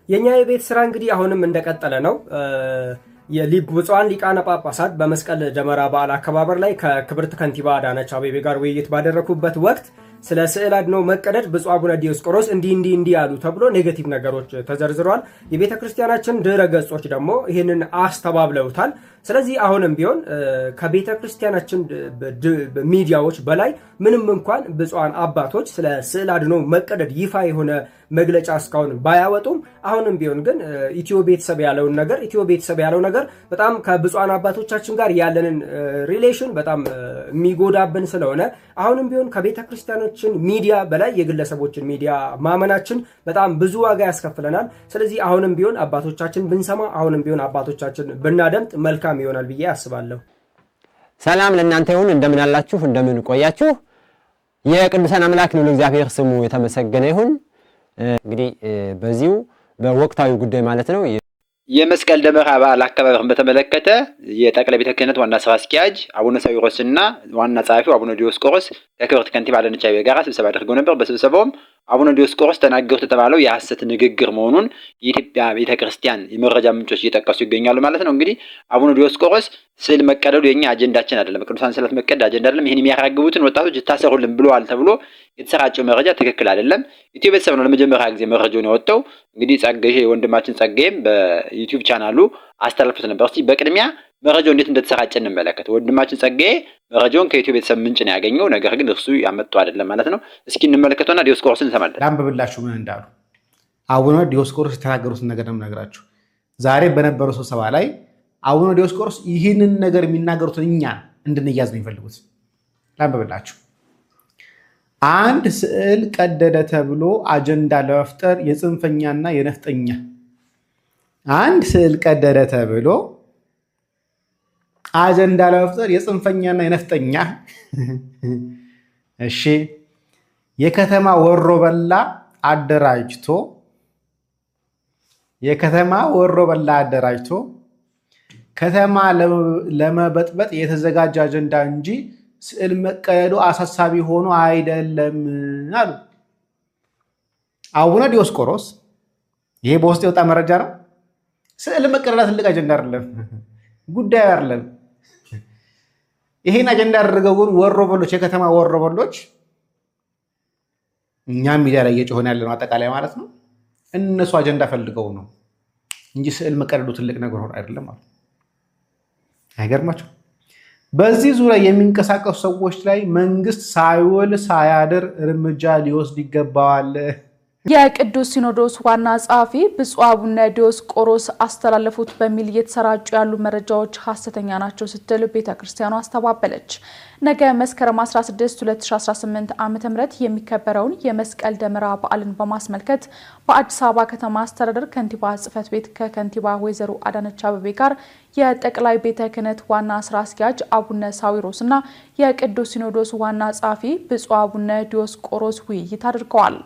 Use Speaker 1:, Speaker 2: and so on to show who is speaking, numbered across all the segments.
Speaker 1: የኛ የቤት ስራ እንግዲህ አሁንም እንደቀጠለ ነው። ብፁዓን ሊቃነ ጳጳሳት በመስቀል ደመራ በዓል አከባበር ላይ ከክብርት ከንቲባ አዳነች አቤቤ ጋር ውይይት ባደረኩበት ወቅት ስለ ስዕል አድኖ መቀደድ ብፁዕ አቡነ ዲዮስቆሮስ እንዲህ ያሉ ተብሎ ኔጌቲቭ ነገሮች ተዘርዝረዋል። የቤተ ክርስቲያናችን ድረ ገጾች ደግሞ ይህንን አስተባብለውታል። ስለዚህ አሁንም ቢሆን ከቤተ ክርስቲያናችን ሚዲያዎች በላይ ምንም እንኳን ብፁዓን አባቶች ስለ ስዕል አድኖ መቀደድ ይፋ የሆነ መግለጫ እስካሁን ባያወጡም አሁንም ቢሆን ግን ኢትዮ ቤተሰብ ያለው ነገር በጣም ከብፁዓን አባቶቻችን ጋር ያለንን ሪሌሽን በጣም የሚጎዳብን ስለሆነ አሁንም ቢሆን ከቤተ ክርስቲያኖችን ሚዲያ በላይ የግለሰቦችን ሚዲያ ማመናችን በጣም ብዙ ዋጋ ያስከፍለናል። ስለዚህ አሁንም ቢሆን አባቶቻችን ብንሰማ፣ አሁንም ቢሆን አባቶቻችን ብናደምጥ መልካም ይሆናል ብዬ አስባለሁ።
Speaker 2: ሰላም ለእናንተ ይሁን። እንደምን አላችሁ? እንደምን ቆያችሁ? የቅዱሳን አምላክ ነው እግዚአብሔር ስሙ የተመሰገነ ይሁን። እንግዲህ በዚሁ በወቅታዊ ጉዳይ ማለት ነው
Speaker 3: የመስቀል ደመራ በዓል አከባበርን በተመለከተ የጠቅላይ ቤተ ክህነት ዋና ስራ አስኪያጅ አቡነ ሳዊሮስ እና ዋና ጸሐፊው አቡነ ዲዮስቆሮስ ከክብርት ከንቲባ አዳነች አቤቤ ጋር ስብሰባ አድርገው ነበር። በስብሰባውም አቡነ ዲዮስቆሮስ ተናገሩት የተባለው የሐሰት ንግግር መሆኑን የኢትዮጵያ ቤተ ክርስቲያን የመረጃ ምንጮች እየጠቀሱ ይገኛሉ ማለት ነው። እንግዲህ አቡነ ዲዮስቆሮስ ስዕል መቀደዱ የኛ አጀንዳችን አይደለም፣ ቅዱሳን ስዕላት መቀደድ አጀንዳ አይደለም፣ ይህን የሚያራግቡትን ወጣቶች ይታሰሩልን ብለዋል ተብሎ የተሰራጨው መረጃ ትክክል አይደለም። ኢትዮ ቤተሰብ ነው ለመጀመሪያ ጊዜ መረጃውን ያወጣው። እንግዲህ ጸጋዬ ወንድማችን ጸጋዬም በዩቲዩብ ቻናሉ አስተላልፎት ነበር። እስቲ በቅድሚያ መረጃው እንዴት እንደተሰራጨ እንመለከት። ወንድማችን ጸጋዬ መረጃውን ከኢትዮ ቤተሰብ ምንጭ ነው ያገኘው፣ ነገር ግን እርሱ ያመጣው አይደለም ማለት ነው። እስኪ እንመለከተውና ዲዮስቆሮስን እንሰማለን።
Speaker 4: ላንብብላችሁ ምን እንዳሉ አቡነ ዲዮስቆሮስ የተናገሩትን ነገር ነው የምነግራችሁ። ዛሬ በነበረው ስብሰባ ላይ አቡነ ዲዮስቆሮስ ይህንን ነገር የሚናገሩትን እኛ እንድንያዝ ነው የሚፈልጉት። ላንብብላችሁ። አንድ ስዕል ቀደደ ተብሎ አጀንዳ ለመፍጠር የጽንፈኛና የነፍጠኛ አንድ ስዕል ቀደደ ተብሎ አጀንዳ ለመፍጠር የጽንፈኛና የነፍጠኛ እሺ የከተማ ወሮበላ አደራጅቶ ከተማ ለመበጥበጥ የተዘጋጀ አጀንዳ እንጂ ስዕል መቀደዱ አሳሳቢ ሆኖ አይደለም አሉ አቡነ ዲዮስቆሮስ። ይሄ በውስጥ የወጣ መረጃ ነው። ስዕል መቀደድ ትልቅ አጀንዳ አይደለም፣ ጉዳዩ አይደለም። ይሄን አጀንዳ ያደረገው ግን ወሮበሎች፣ የከተማ ወሮበሎች እኛም ሚዲያ ላይ እየጮሆን ያለ ነው አጠቃላይ ማለት ነው። እነሱ አጀንዳ ፈልገው ነው እንጂ ስዕል መቀደዱ ትልቅ ነገር ሆኖ አይደለም አሉ። አይገርማችሁ? በዚህ ዙሪያ የሚንቀሳቀሱ ሰዎች ላይ መንግስት ሳይውል ሳያድር እርምጃ ሊወስድ ይገባዋል።
Speaker 5: የቅዱስ ሲኖዶስ ዋና ጸሐፊ ብፁዕ አቡነ ዲዮስቆሮስ አስተላለፉት በሚል እየተሰራጩ ያሉ መረጃዎች ሐሰተኛ ናቸው ስትል ቤተክርስቲያኗ አስተባበለች። ነገ መስከረም 16 2018 ዓ.ም የሚከበረውን የመስቀል ደመራ በዓልን በማስመልከት በአዲስ አበባ ከተማ አስተዳደር ከንቲባ ጽሕፈት ቤት ከከንቲባ ወይዘሮ አዳነች አቤቤ ጋር የጠቅላይ ቤተ ክህነት ዋና ስራ አስኪያጅ አቡነ ሳዊሮስ እና የቅዱስ ሲኖዶስ ዋና ጸሐፊ ብፁዕ አቡነ ዲዮስቆሮስ ውይይት አድርገዋል።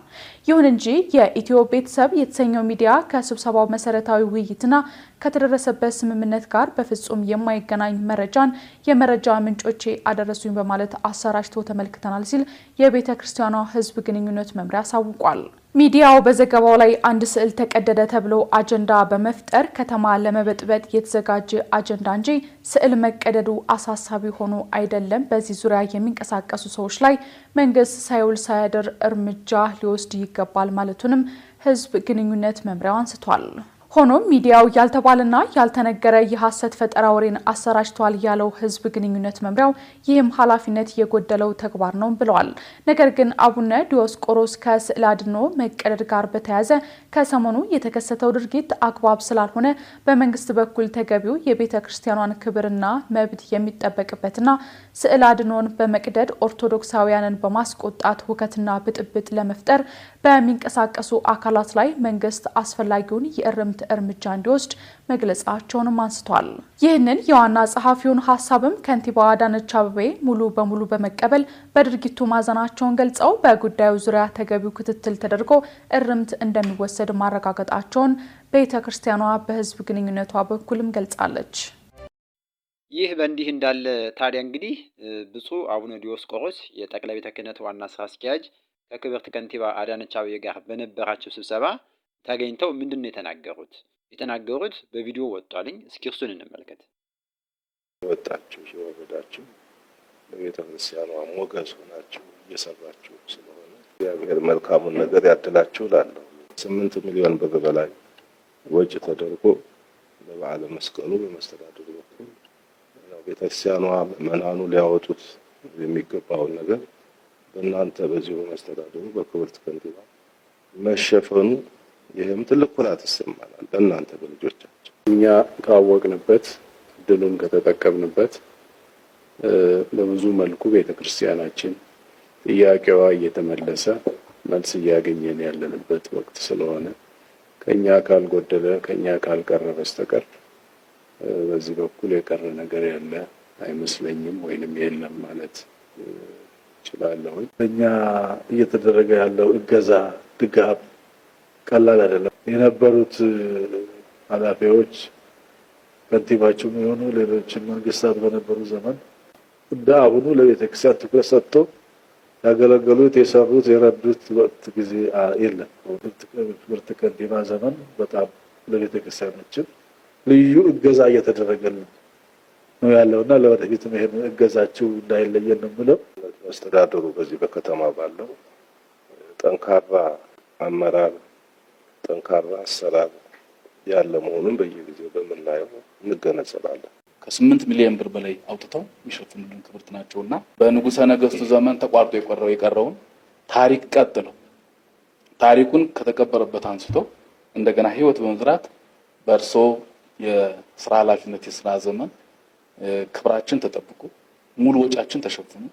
Speaker 5: ይሁን እንጂ የኢትዮ ቤተሰብ የተሰኘው ሚዲያ ከስብሰባው መሰረታዊ ውይይትና ከተደረሰበት ስምምነት ጋር በፍጹም የማይገናኝ መረጃን የመረጃ ምንጮቼ አደረሱኝ በማለት አሰራጭቶ ተመልክተናል ሲል የቤተ ክርስቲያኗ ሕዝብ ግንኙነት መምሪያ አሳውቋል። ሚዲያው በዘገባው ላይ አንድ ስዕል ተቀደደ ተብሎ አጀንዳ በመፍጠር ከተማ ለመበጥበጥ የተዘጋጀ አጀንዳ እንጂ ስዕል መቀደዱ አሳሳቢ ሆኖ አይደለም፣ በዚህ ዙሪያ የሚንቀሳቀሱ ሰዎች ላይ መንግስት ሳይውል ሳያድር እርምጃ ሊወስድ ይገባል ማለቱንም ሕዝብ ግንኙነት መምሪያው አንስቷል። ሆኖም ሚዲያው ያልተባለና ያልተነገረ የሐሰት ፈጠራ ወሬን አሰራጭቷል ያለው ሕዝብ ግንኙነት መምሪያው ይህም ኃላፊነት የጎደለው ተግባር ነው ብለዋል። ነገር ግን አቡነ ዲዮስቆሮስ ከስዕል አድኖ መቀደድ ጋር በተያያዘ ከሰሞኑ የተከሰተው ድርጊት አግባብ ስላልሆነ በመንግስት በኩል ተገቢው የቤተ ክርስቲያኗን ክብርና መብት የሚጠበቅበትና ስዕል አድኖን በመቅደድ ኦርቶዶክሳውያንን በማስቆጣት ሁከትና ብጥብጥ ለመፍጠር በሚንቀሳቀሱ አካላት ላይ መንግስት አስፈላጊውን የእርምት እርምጃ እንዲወስድ መግለጻቸውንም አንስቷል። ይህንን የዋና ጸሐፊውን ሐሳብም ከንቲባ አዳነች አቤቤ ሙሉ በሙሉ በመቀበል በድርጊቱ ማዘናቸውን ገልጸው በጉዳዩ ዙሪያ ተገቢው ክትትል ተደርጎ እርምት እንደሚወሰድ ማረጋገጣቸውን ቤተ ክርስቲያኗ በሕዝብ ግንኙነቷ በኩልም ገልጻለች።
Speaker 3: ይህ በእንዲህ እንዳለ ታዲያ እንግዲህ ብፁዕ አቡነ ዲዮስቆሮስ የጠቅላይ ቤተ ክህነት ዋና ስራ አስኪያጅ ከክብርት ከንቲባ አዳነች አቤቤ ጋር በነበራቸው ስብሰባ ተገኝተው ምንድን ነው የተናገሩት? የተናገሩት በቪዲዮ ወጥቷልኝ። እስኪ እርሱን እንመልከት።
Speaker 6: ወጣችሁ የወረዳችሁ ለቤተ ክርስቲያኗ ሞገስ ሆናችሁ እየሰራችሁ ስለሆነ እግዚአብሔር መልካሙን ነገር ያድላችሁ እላለሁ። 8 ሚሊዮን ብር በላይ ወጪ ተደርጎ በበዓለ መስቀሉ በመስተዳድሩ በኩል ቤተ ክርስቲያኗ ምዕመናኑ ሊያወጡት የሚገባውን ነገር በእናንተ በዚሁ በመስተዳድሩ በክብርት ከንቲባ መሸፈኑ ይህም ትልቅ ኩራት ይሰማናል ለእናንተ በልጆቻችን።
Speaker 7: እኛ ካወቅንበት ድሉን ከተጠቀምንበት በብዙ መልኩ ቤተክርስቲያናችን ጥያቄዋ እየተመለሰ መልስ እያገኘን ያለንበት ወቅት ስለሆነ ከኛ ካልጎደለ ከኛ ካልቀረ በስተቀር በዚህ በኩል የቀረ ነገር ያለ አይመስለኝም ወይንም የለም ማለት እችላለሁ። እኛ እየተደረገ ያለው እገዛ ድጋፍ ቀላል አይደለም። የነበሩት ኃላፊዎች ከንቲባቸው የሆኑ ሌሎች መንግስታት በነበሩ ዘመን እንደ አሁኑ ለቤተክርስቲያን ትኩረት ሰጥቶ ያገለገሉት የሰሩት የረዱት ወቅት ጊዜ የለም። ክብርት ከንቲባ ዘመን በጣም ለቤተክርስቲያኖችን ልዩ እገዛ እየተደረገልን ነው ያለውና ለወደፊትም ይሄን እገዛችሁ እንዳይለየን ነው የምለው።
Speaker 6: መስተዳድሩ በዚህ በከተማ ባለው ጠንካራ አመራር ጠንካራ አሰራር ያለ መሆኑን በየጊዜው በመናየው እንገነዘባለን።
Speaker 7: ከ8 ሚሊዮን ብር በላይ አውጥተው የሚሸፍኑልን ክብርት ናቸውና በንጉሠ ነገሥቱ ዘመን ተቋርጦ የቀረውን ታሪክ ቀጥለው ታሪኩን ከተቀበረበት አንስቶ እንደገና ህይወት በመዝራት በእርሶ የስራ ኃላፊነት የስራ ዘመን ክብራችን ተጠብቆ ሙሉ ወጫችን ተሸፍኑ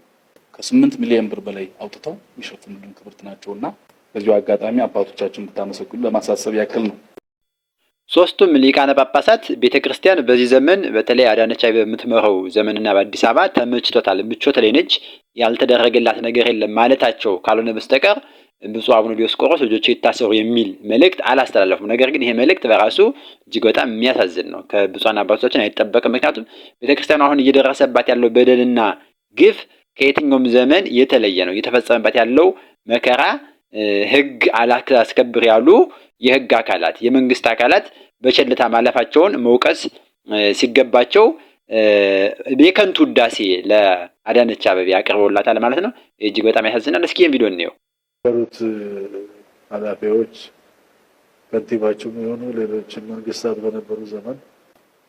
Speaker 7: ከ8 ሚሊዮን ብር በላይ አውጥተው የሚሸፍኑልን ክብርት ናቸውና በዚሁ አጋጣሚ አባቶቻችን ብታመሰግኑ ለማሳሰብ ያክል ነው።
Speaker 3: ሶስቱም ሊቃነ ጳጳሳት ቤተክርስቲያን በዚህ ዘመን በተለይ አዳነች አቤቤ በምትመራው ዘመንና በአዲስ አበባ ተመችቶታል፣ ምቾት ላይ ነች፣ ያልተደረገላት ነገር የለም ማለታቸው ካልሆነ በስተቀር ብፁዕ አቡነ ዲዮስቆሮስ ልጆች ይታሰሩ የሚል መልእክት አላስተላለፉም። ነገር ግን ይሄ መልእክት በራሱ እጅግ በጣም የሚያሳዝን ነው። ከብፁዓን አባቶቻችን አይጠበቅም። ምክንያቱም ቤተክርስቲያኑ አሁን እየደረሰባት ያለው በደልና ግፍ ከየትኛውም ዘመን የተለየ ነው። እየተፈጸመባት ያለው መከራ ህግ አላስከብር ያሉ የህግ አካላት የመንግስት አካላት በቸልታ ማለፋቸውን መውቀስ ሲገባቸው የከንቱ ውዳሴ ለአዳነች አቤቤ አቅርበውላታል ማለት ነው። እጅግ በጣም ያሳዝናል። እስኪ ቪዲዮ እንየው።
Speaker 7: የነበሩት ኃላፊዎች ከንቲባቸው የሆኑ ሌሎች መንግስታት በነበሩ ዘመን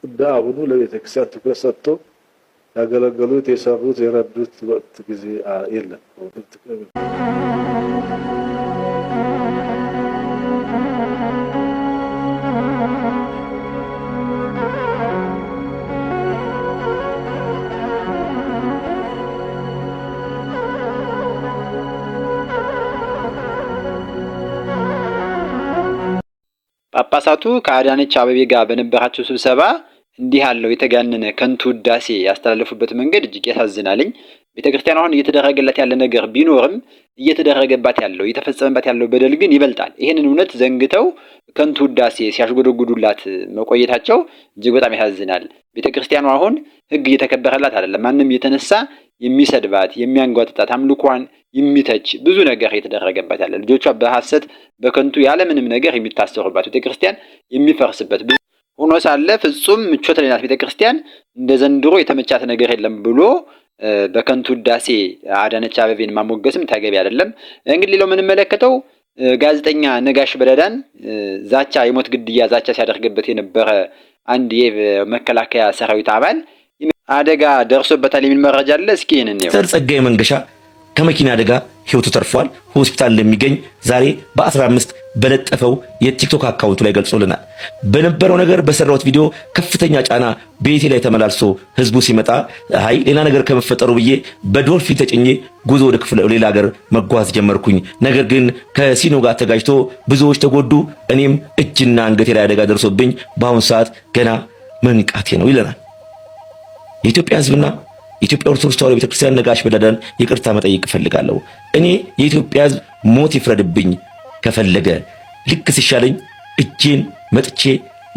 Speaker 7: እንደ አሁኑ ለቤተክርስቲያን ትኩረት ሰጥቶ ያገለገሉት የሰሩት የረዱት ወቅት ጊዜ የለም።
Speaker 3: ጳጳሳቱ ከአዳነች አቤቤ ጋር በነበራቸው ስብሰባ እንዲህ ያለው የተጋነነ ከንቱ ውዳሴ ያስተላለፉበት መንገድ እጅግ ያሳዝናልኝ። ቤተክርስቲያን አሁን እየተደረገላት ያለ ነገር ቢኖርም እየተደረገባት ያለው እየተፈጸመባት ያለው በደል ግን ይበልጣል። ይህንን እውነት ዘንግተው ከንቱ ውዳሴ ሲያሽጎደጉዱላት መቆየታቸው እጅግ በጣም ያሳዝናል። ቤተክርስቲያኑ አሁን ህግ እየተከበረላት አይደለም። ማንም የተነሳ የሚሰድባት የሚያንጓጥጣት አምልኳን የሚተች ብዙ ነገር እየተደረገባት ያለ ልጆቿ በሐሰት በከንቱ ያለምንም ነገር የሚታሰሩባት ቤተክርስቲያን የሚፈርስበት ሆኖ ሳለ ፍጹም ምቾት ላይ ናት ቤተክርስቲያን። እንደ ዘንድሮ የተመቻት ነገር የለም ብሎ በከንቱ ውዳሴ አዳነች አቤቤን ማሞገስም ተገቢ አይደለም። እንግዲህ ሌላው የምንመለከተው ጋዜጠኛ ነጋሽ በዳዳን ዛቻ የሞት ግድያ ዛቻ ሲያደርግበት የነበረ አንድ የመከላከያ ሰራዊት አባል አደጋ ደርሶበታል የሚል መረጃ አለ። እስኪ ይሄንን ነው
Speaker 8: ጸጋዬ መንገሻ ከመኪና አደጋ ህይወቱ ተርፏል። ሆስፒታል እንደሚገኝ ዛሬ በ15 በለጠፈው የቲክቶክ አካውንቱ ላይ ገልጾልናል። በነበረው ነገር በሰራውት ቪዲዮ ከፍተኛ ጫና ቤቴ ላይ ተመላልሶ ህዝቡ ሲመጣ ሌላ ነገር ከመፈጠሩ ብዬ በዶልፊን ተጭኜ ጉዞ ወደ ሌላ ሀገር መጓዝ ጀመርኩኝ። ነገር ግን ከሲኖ ጋር ተጋጅቶ ብዙዎች ተጎዱ። እኔም እጅና አንገቴ ላይ አደጋ ደርሶብኝ በአሁኑ ሰዓት ገና መንቃቴ ነው ይለናል። የኢትዮጵያ ህዝብና የኢትዮጵያ ኦርቶዶክስ ተዋሕዶ ቤተክርስቲያን ነጋሽ በዳዳን ይቅርታ መጠየቅ እፈልጋለሁ። እኔ የኢትዮጵያ ህዝብ ሞት ይፍረድብኝ ከፈለገ ልክ ሲሻለኝ እጄን መጥቼ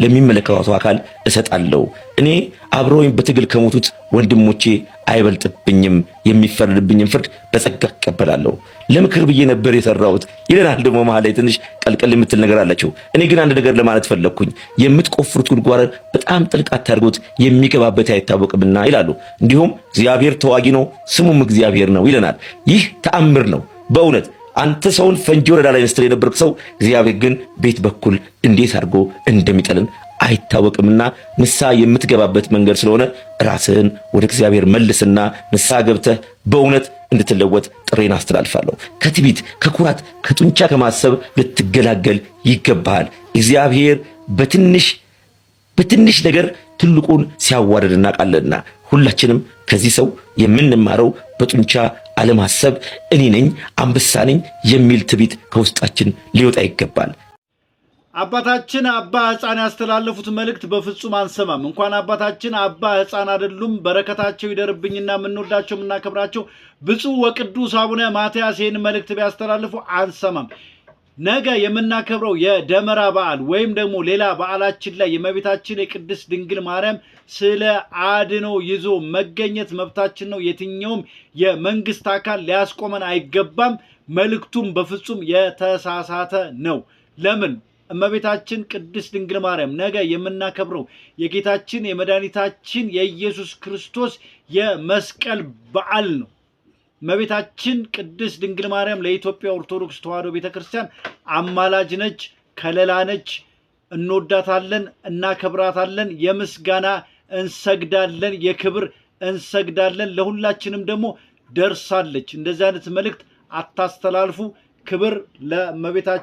Speaker 8: ለሚመለከተው አካል እሰጣለሁ። እኔ አብረውኝ በትግል ከሞቱት ወንድሞቼ አይበልጥብኝም። የሚፈረድብኝን ፍርድ በጸጋ እቀበላለሁ። ለምክር ብዬ ነበር የሰራሁት ይለናል። ደግሞ መሀል ላይ ትንሽ ቀልቀል የምትል ነገር አላቸው። እኔ ግን አንድ ነገር ለማለት ፈለግኩኝ። የምትቆፍሩት ጉድጓድ በጣም ጥልቅ አታድርጉት፣ የሚገባበት አይታወቅምና ይላሉ። እንዲሁም እግዚአብሔር ተዋጊ ነው፣ ስሙም እግዚአብሔር ነው ይለናል። ይህ ተአምር ነው በእውነት። አንተ ሰውን ፈንጂ ወረዳ ላይ ነስተህ የነበርክ ሰው እግዚአብሔር ግን ቤት በኩል እንዴት አድርጎ እንደሚጠልን አይታወቅምና ንስሐ የምትገባበት መንገድ ስለሆነ ራስህን ወደ እግዚአብሔር መልስና ንስሐ ገብተህ በእውነት እንድትለወጥ ጥሬን አስተላልፋለሁ። ከትዕቢት፣ ከኩራት፣ ከጡንቻ ከማሰብ ልትገላገል ይገባሃል። እግዚአብሔር በትንሽ ነገር ትልቁን ሲያዋርድ እናውቃለንና ሁላችንም ከዚህ ሰው የምንማረው በጡንቻ አለማሰብ፣ እኔ ነኝ አንበሳ ነኝ የሚል ትዕቢት ከውስጣችን ሊወጣ ይገባል።
Speaker 9: አባታችን አባ ሕፃን ያስተላለፉት መልእክት በፍጹም አንሰማም። እንኳን አባታችን አባ ሕፃን አይደሉም፣ በረከታቸው ይደርብኝና የምንወዳቸው የምናከብራቸው ብፁዕ ወቅዱስ አቡነ ማትያስ ይህን መልእክት ቢያስተላልፉ አንሰማም። ነገ የምናከብረው የደመራ በዓል ወይም ደግሞ ሌላ በዓላችን ላይ የእመቤታችን የቅድስት ድንግል ማርያም ስለ አድኖ ይዞ መገኘት መብታችን ነው። የትኛውም የመንግስት አካል ሊያስቆመን አይገባም። መልእክቱም በፍጹም የተሳሳተ ነው። ለምን? እመቤታችን ቅድስት ድንግል ማርያም ነገ የምናከብረው የጌታችን የመድኃኒታችን የኢየሱስ ክርስቶስ የመስቀል በዓል ነው። እመቤታችን ቅድስት ድንግል ማርያም ለኢትዮጵያ ኦርቶዶክስ ተዋሕዶ ቤተክርስቲያን አማላጅ ነች፣ ከለላ ነች። እንወዳታለን፣ እናከብራታለን። የምስጋና እንሰግዳለን፣ የክብር እንሰግዳለን። ለሁላችንም ደግሞ ደርሳለች። እንደዚህ አይነት መልእክት አታስተላልፉ። ክብር ለእመቤታችን።